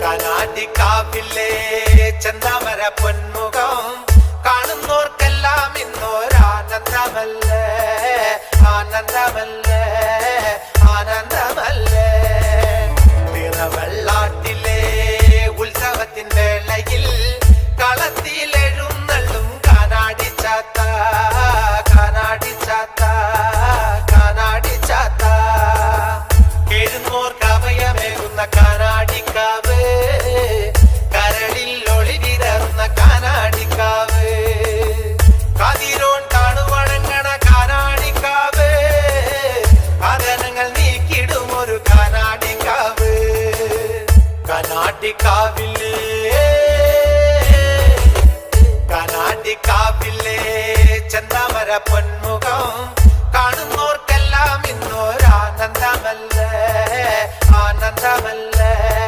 കനാട്ടിക്കാവിലെ ചെന്താമര പൊന്മുഖം കാണുന്നോർക്കെല്ലാം ഇന്നൊരാനന്ദമല്ലേ, ആനന്ദമല്ലേ, ആനന്ദമല്ലേ. തിറവെള്ളാട്ടിലെ ഉത്സവത്തിൻ വേളയിൽ കളത്തിലെഴുന്നള്ളും കാനാടിച്ചാത്ത, കാനാടിച്ചാത്ത, കാനാടിച്ചാത്ത. കേഴുന്നോർക്ക് അഭയമേകുന്ന കാനാടിക്കാവ്, കരളിൽ ഒളിവിതറുന്ന കാനാടിക്കാവ്. കതിരോൺ താണുവണങ്ങണ കാനാടിക്കാവ്, ആദനങ്ങൾ നീക്കിടും ഒരു കാനാടിക്കാവ്. കനാട്ടിക്കാവിലെ, കനാട്ടിക്കാവിലെ ചെന്താമര പൊന്മുഖം കാണുന്നോർക്കെല്ലാം ഇന്നൊരാനന്ദമല്ലേ, ആനന്ദമല്ലേ.